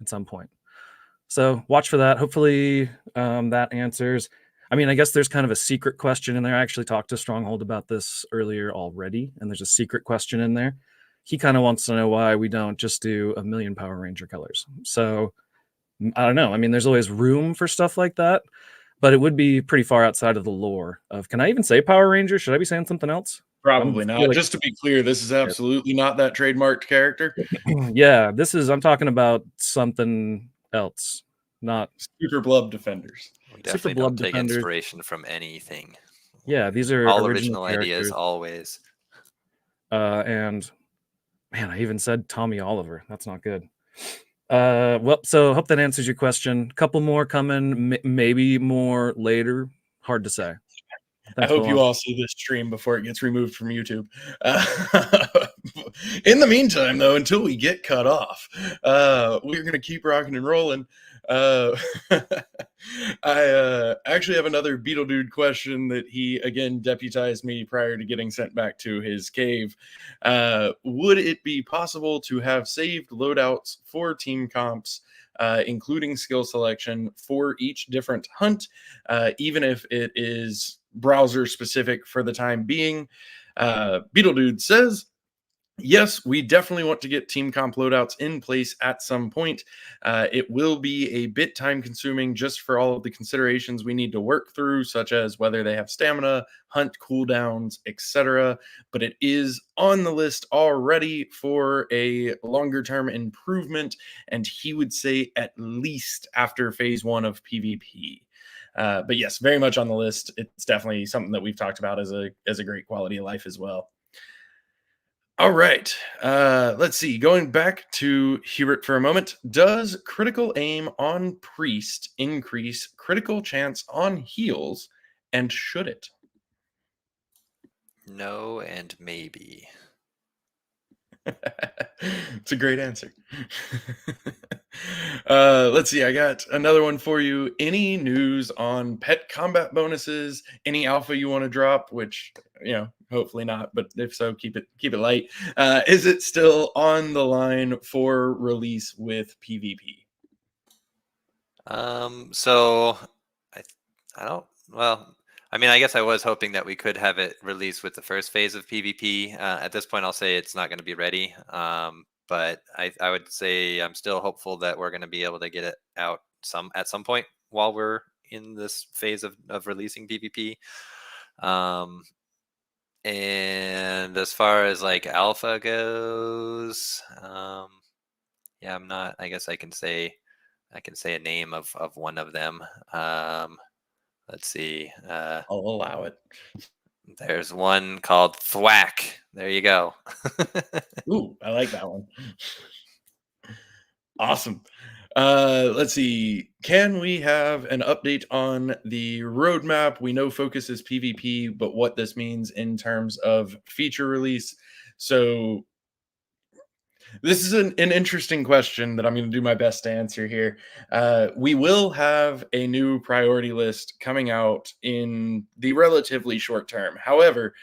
at some point. So watch for that. Hopefully that answers. I mean, I guess there's kind of a secret question in there. I actually talked to Stronghold about this earlier already, and there's a secret question in there. He kind of wants to know why we don't just do a million Power Ranger colors. So I don't know. I mean, there's always room for stuff like that, but it would be pretty far outside of the lore of, can I even say Power Ranger? Should I be saying something else? Probably not. Like, just to be clear, this is absolutely not that trademarked character. Yeah, I'm talking about something else, not Super Blub Defenders. We definitely Blub don't take Defenders. inspiration from anything. Yeah, these are all original ideas always. And man, I even said Tommy Oliver. That's not good. Well, so hope that answers your question. Couple more coming, maybe more later. Hard to say. Thanks, I hope you all see this stream before it gets removed from YouTube. In the meantime, though, until we get cut off, we're going to keep rocking and rolling. I actually have another Beetle Dude question that he, again, deputized me prior to getting sent back to his cave. Would it be possible to have saved loadouts for team comps, including skill selection for each different hunt, even if it is browser specific for the time being? Beetle Dude says, yes, we definitely want to get team comp loadouts in place at some point. It will be a bit time consuming just for all of the considerations we need to work through, such as whether they have stamina, hunt cooldowns, etc. But it is on the list already for a longer term improvement, and he would say at least after phase 1 of PvP. But yes, very much on the list. It's definitely something that we've talked about as a great quality of life as well. All right, let's see. Going back to Hubert for a moment, does critical aim on priest increase critical chance on heals, and should it? No and maybe. It's a great answer. Let's see. I got another one for you. Any news on pet combat bonuses? Any alpha you want to drop? Which, you know, hopefully not, but if so, keep it light. Is it still on the line for release with PvP? So I don't. Well, I mean, I guess I was hoping that we could have it released with the first phase of PvP. At this point, I'll say it's not going to be ready. But I would say I'm still hopeful that we're going to be able to get it out at some point while we're in this phase of releasing PvP. And as far as like alpha goes, yeah, I'm not. I guess I can say a name of one of them. Let's see. I'll allow it. There's one called Thwack. There you go. Ooh, I like that one. Awesome. Let's see. Can we have an update on the roadmap? We know focus is PvP, but what this means in terms of feature release. So this is an interesting question that I'm going to do my best to answer here. We will have a new priority list coming out in the relatively short term. However,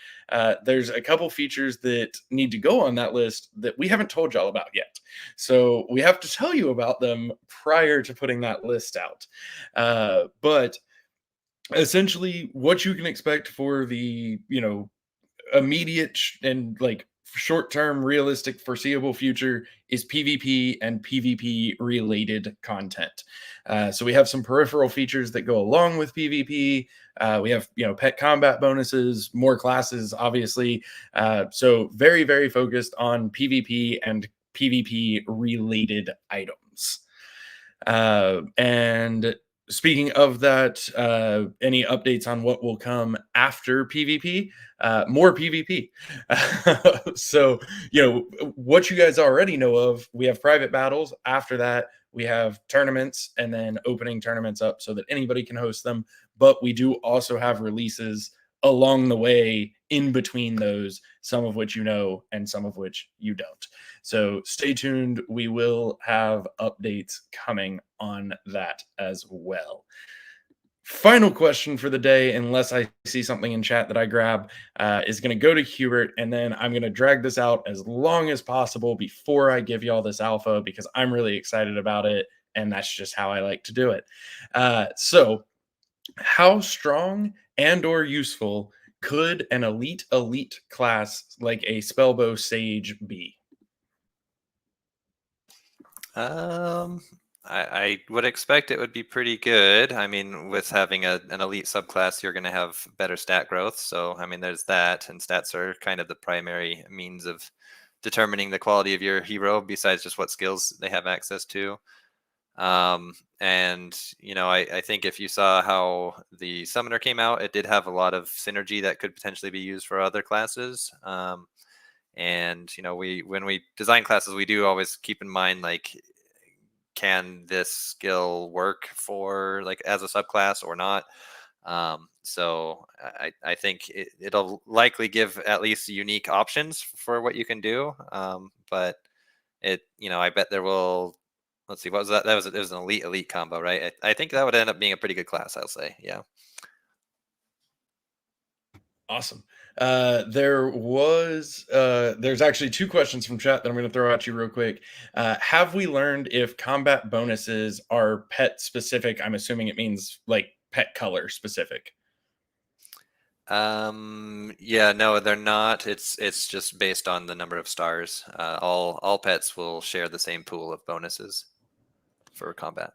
there's a couple features that need to go on that list that we haven't told y'all about yet. So we have to tell you about them prior to putting that list out. But essentially, what you can expect for the, immediate and like short-term, realistic, foreseeable future is PvP and PvP related content. So we have some peripheral features that go along with PvP. We have, pet combat bonuses, more classes, obviously. So very, very focused on PvP and PvP related items. And speaking of that, any updates on what will come after PvP? More PvP. So, what you guys already know of, we have private battles. After that, we have tournaments, and then opening tournaments up so that anybody can host them. But we do also have releases along the way in between those, some of which you know and some of which you don't. So stay tuned. We will have updates coming on that as well. Final question for the day, unless I see something in chat that I grab, is going to go to Hubert, and then I'm going to drag this out as long as possible before I give y'all this alpha, because I'm really excited about it, and that's just how I like to do it. So how strong and or useful could an elite class like a Spellbow Sage be? I would expect it would be pretty good. I mean, with having an elite subclass, you're going to have better stat growth. So, I mean, there's that, and stats are kind of the primary means of determining the quality of your hero, besides just what skills they have access to. And I think if you saw how the summoner came out, it did have a lot of synergy that could potentially be used for other classes. And when we design classes, we do always keep in mind, like, can this skill work for, like, as a subclass or not? So I think it'll likely give at least unique options for what you can do. But I bet there will. Let's see, what was that? It was an elite combo, right? I think that would end up being a pretty good class, I'll say. Yeah. Awesome. There's actually two questions from chat that I'm going to throw at you real quick. Have we learned if combat bonuses are pet specific? I'm assuming it means like pet color specific. Yeah, no, they're not. It's just based on the number of stars. All pets will share the same pool of bonuses for combat.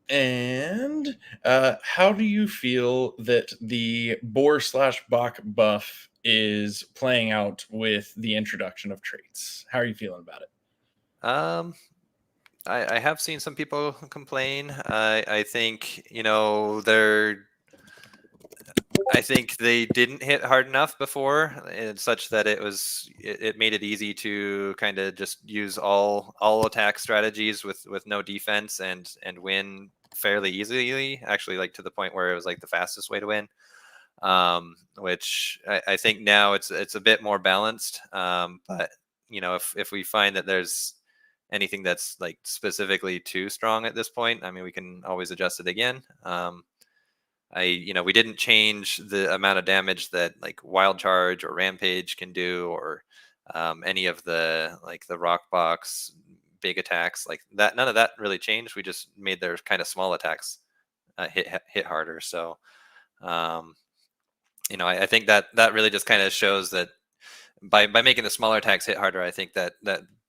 And how do you feel that the boar/bok buff is playing out with the introduction of traits? How are you feeling about it? I have seen some people complain. I think I think they didn't hit hard enough before, such that it made it easy to kind of just use all attack strategies with no defense and win fairly easily. Actually, like, to the point where it was like the fastest way to win. Which I think now it's a bit more balanced. But if we find that there's anything that's like specifically too strong at this point, I mean, we can always adjust it again. We didn't change the amount of damage that, like, Wild Charge or Rampage can do, or any of the, like, the Rock Box big attacks like that. None of that really changed. We just made their kind of small attacks hit harder. So, I think that really just kind of shows that by making the smaller attacks hit harder, I think that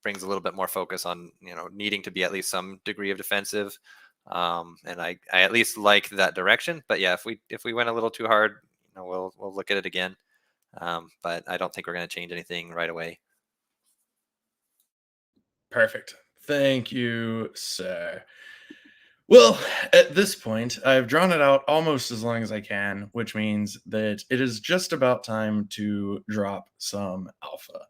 brings a little bit more focus on needing to be at least some degree of defensive. And I at least like that direction. But yeah, if we went a little too hard, we'll look at it again. But I don't think we're going to change anything right away. Perfect. Thank you, sir. Well, at this point, I've drawn it out almost as long as I can, which means that it is just about time to drop some alpha.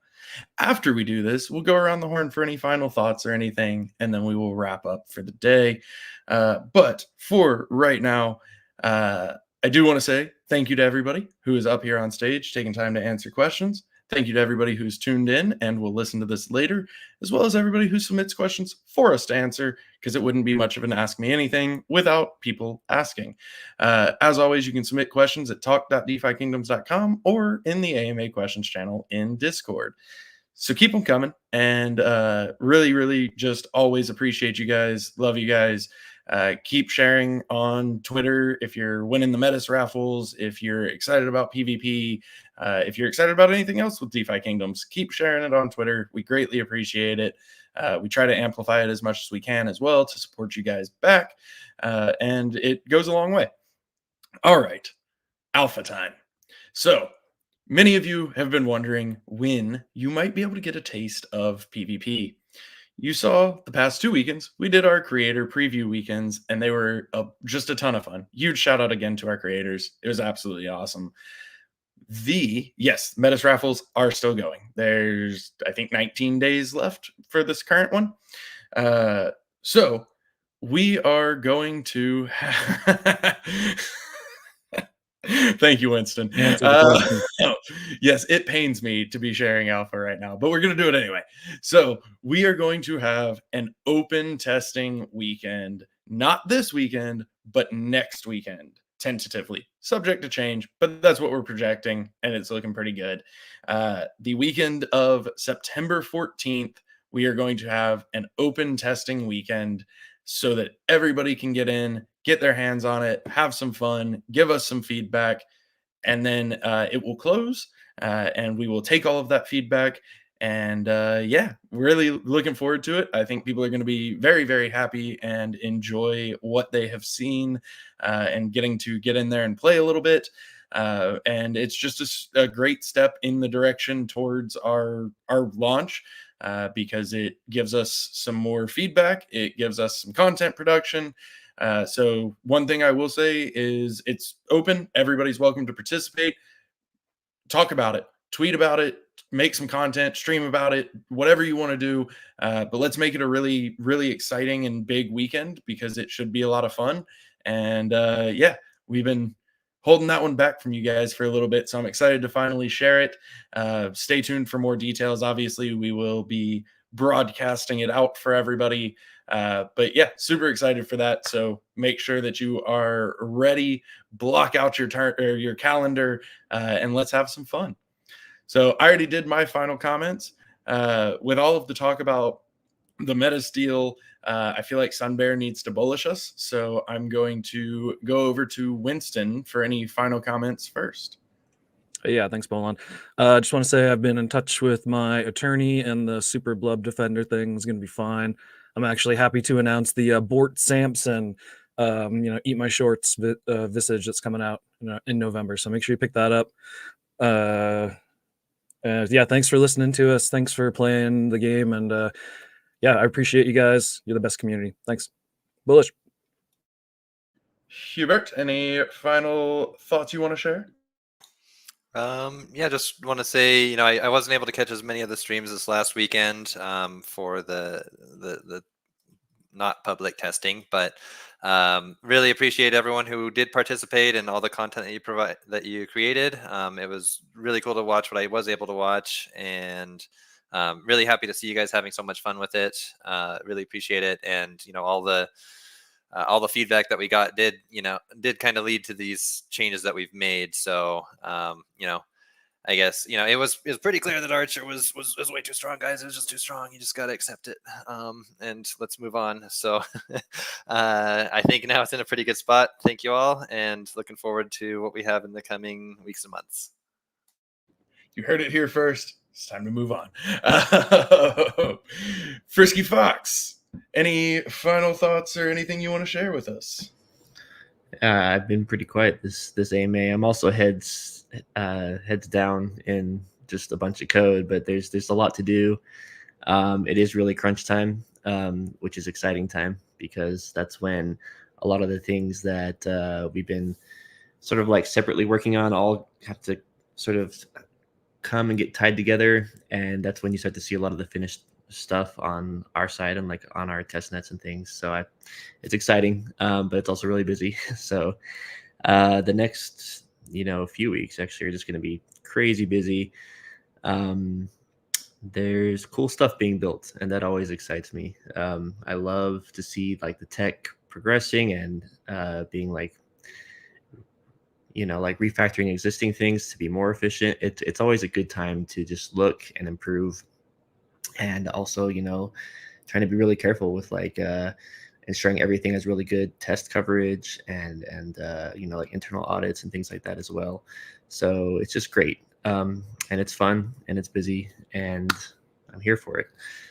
After we do this, we'll go around the horn for any final thoughts or anything, and then we will wrap up for the day. But for right now, I do want to say thank you to everybody who is up here on stage taking time to answer questions. Thank you to everybody who's tuned in and will listen to this later, as well as everybody who submits questions for us to answer, because it wouldn't be much of an Ask Me Anything without people asking. As always, you can submit questions at talk.defykingdoms.com or in the AMA questions channel in Discord. So keep them coming, and really, really just always appreciate you guys. Love you guys. Keep sharing on Twitter if you're winning the Metis raffles, if you're excited about PvP, if you're excited about anything else with DeFi Kingdoms, keep sharing it on Twitter. We greatly appreciate it. We try to amplify it as much as we can as well to support you guys back, and it goes a long way. All right, alpha time. So many of you have been wondering when you might be able to get a taste of PvP. You saw the past 2 weekends, we did our creator preview weekends, and they were just a ton of fun. Huge shout out again to our creators. It was absolutely awesome. Yes, Metis raffles are still going. There's, I think, 19 days left for this current one. So we are going to Thank you, Winston. Answer the question. Yes, it pains me to be sharing alpha right now, but we're going to do it anyway. So we are going to have an open testing weekend, not this weekend, but next weekend, tentatively, subject to change, but that's what we're projecting, and it's looking pretty good. The weekend of September 14th, we are going to have an open testing weekend so that everybody can get in, get their hands on it, have some fun, give us some feedback, and then it will close, and we will take all of that feedback. And yeah, really looking forward to it. I think people are going to be very, very happy and enjoy what they have seen, and getting to get in there and play a little bit. And it's just a great step in the direction towards our launch. Because it gives us some more feedback. It gives us some content production. So one thing I will say is it's open. Everybody's welcome to participate. Talk about it. Tweet about it. Make some content. Stream about it. Whatever you want to do. But let's make it a really, really exciting and big weekend because it should be a lot of fun. And yeah, we've been holding that one back from you guys for a little bit. So I'm excited to finally share it. Stay tuned for more details. Obviously, we will be broadcasting it out for everybody. But yeah, super excited for that. So make sure that you are ready, block out your calendar, and let's have some fun. So I already did my final comments. With all of the talk about the Metis deal, I feel like Sunbear needs to bullish us. So I'm going to go over to Winston for any final comments first. Yeah, thanks, Bolon. I just want to say I've been in touch with my attorney, and the Super Blub Defender thing is going to be fine. I'm actually happy to announce the Bort Sampson, Eat My Shorts visage that's coming out in November. So make sure you pick that up. Yeah, thanks for listening to us. Thanks for playing the game, and yeah, I appreciate you guys. You're the best community. Thanks. Bullish. Hubert, any final thoughts you want to share? Yeah, just want to say, I wasn't able to catch as many of the streams this last weekend for the not public testing, but really appreciate everyone who did participate and all the content that you created. It was really cool to watch what I was able to watch, and really happy to see you guys having so much fun with it. Really appreciate it, and all the feedback that we got did kind of lead to these changes that we've made. So I guess it was pretty clear that Archer was way too strong, guys. It was just too strong. You just got to accept it, and let's move on. So I think now it's in a pretty good spot. Thank you all, and looking forward to what we have in the coming weeks and months. You heard it here first. It's time to move on. Frisky Fox, any final thoughts or anything you want to share with us? I've been pretty quiet this AMA. I'm also heads down in just a bunch of code, but there's a lot to do. It is really crunch time, which is exciting time because that's when a lot of the things that we've been sort of like separately working on all have to sort of come and get tied together, and that's when you start to see a lot of the finished stuff on our side and like on our test nets and things. So it's exciting, but it's also really busy. So the next few weeks actually are just going to be crazy busy. There's cool stuff being built, and that always excites me. I love to see like the tech progressing and being like refactoring existing things to be more efficient. It's always a good time to just look and improve. And also, trying to be really careful with like ensuring everything has really good test coverage and like internal audits and things like that as well. So it's just great, and it's fun and it's busy, and I'm here for it.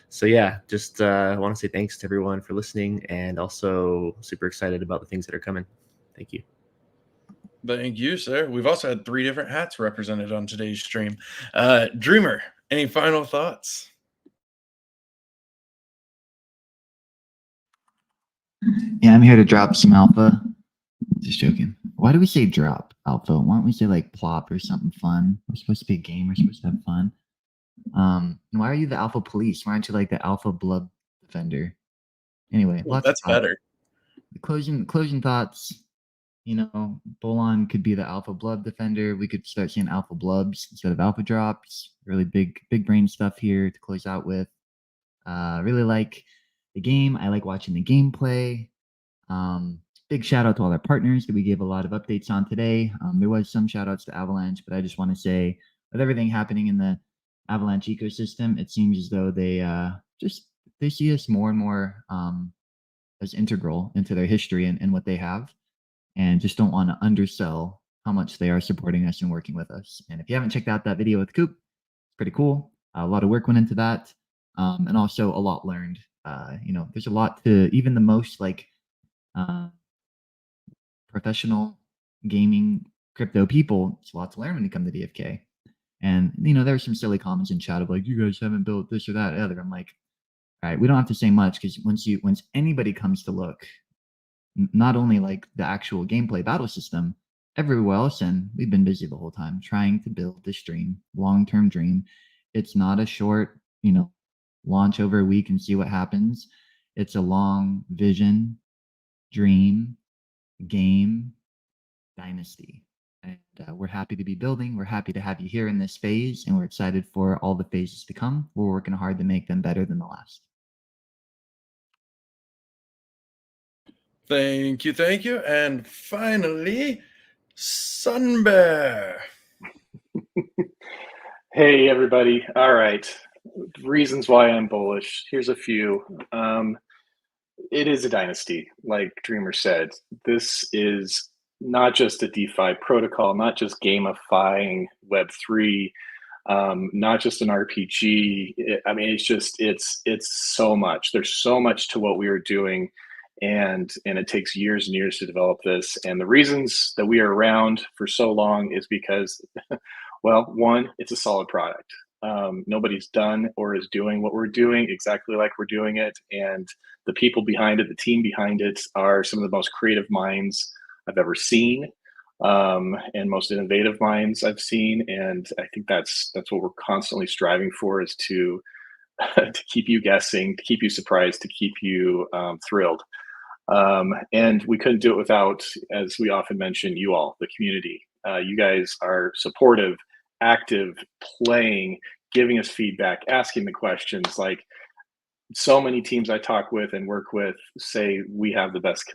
So yeah, just I want to say thanks to everyone for listening, and also super excited about the things that are coming. Thank you. Thank you, sir. We've also had 3 different hats represented on today's stream. Dreamer, any final thoughts? Yeah, I'm here to drop some alpha. Just joking. Why do we say drop alpha? Why don't we say like plop or something fun? We're supposed to be a game. We're supposed to have fun. And why are you the alpha police? Why aren't you like the alpha blood defender? Anyway, Well, lots that's of thoughts. better. Closing thoughts. You know, Bolon could be the alpha blub defender. We could start seeing alpha blubs instead of alpha drops. Really big brain stuff here to close out with. Really like the game. I like watching the gameplay. Big shout out to all our partners that we gave a lot of updates on today. There was some shout outs to Avalanche, but I just want to say with everything happening in the Avalanche ecosystem, it seems as though they see us more and more as integral into their history and what they have, and just don't want to undersell how much they are supporting us and working with us. And if you haven't checked out that video with Coop, it's pretty cool. A lot of work went into that, and also a lot learned. There's a lot to even the most like professional gaming crypto people. It's a lot to learn when you come to DFK. And there were some silly comments in chat of like, you guys haven't built this or that other. I'm like, all right, we don't have to say much, because once anybody comes to look, not only like the actual gameplay battle system, everywhere else, and we've been busy the whole time trying to build this dream, long-term dream. It's not a short, launch over a week and see what happens. It's a long vision, dream, game, dynasty. And we're happy to be building. We're happy to have you here in this phase, and we're excited for all the phases to come. We're working hard to make them better than the last. Thank you. And finally, Sunbear. Hey, everybody. All right. Reasons why I'm bullish. Here's a few. It is a dynasty, like Dreamer said. This is not just a DeFi protocol, not just gamifying Web3, not just an RPG. It's so much. There's so much to what we are doing, and it takes years and years to develop this. And the reasons that we are around for so long is because, well, one, it's a solid product. Nobody's done or is doing what we're doing exactly like we're doing it. And the people behind it, the team behind it, are some of the most creative minds I've ever seen, and most innovative minds I've seen. And I think that's what we're constantly striving for, is to keep you guessing, to keep you surprised, to keep you thrilled. And we couldn't do it without, as we often mention, you all, the community. You guys are supportive, active, playing, giving us feedback, asking the questions. Like, so many teams I talk with and work with say we have the best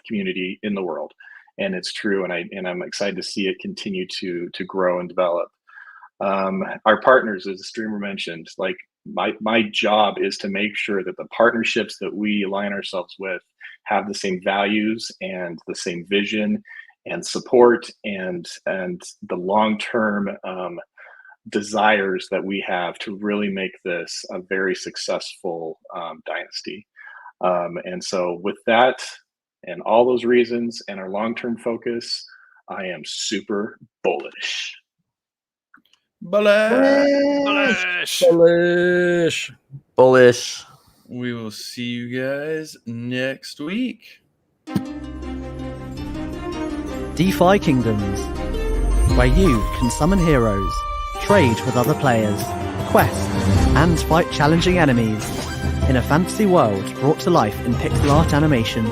community in the world, and it's true. And I'm excited to see it continue to grow and develop. Our partners, as the streamer mentioned, like my job is to make sure that the partnerships that we align ourselves with have the same values and the same vision and support and the long-term desires that we have to really make this a very successful dynasty. And so with that and all those reasons and our long-term focus, I am super bullish. Bullish. We will see you guys next week. DeFi Kingdoms, where you can summon heroes, trade with other players, quest, and fight challenging enemies in a fantasy world brought to life in pixel art animation.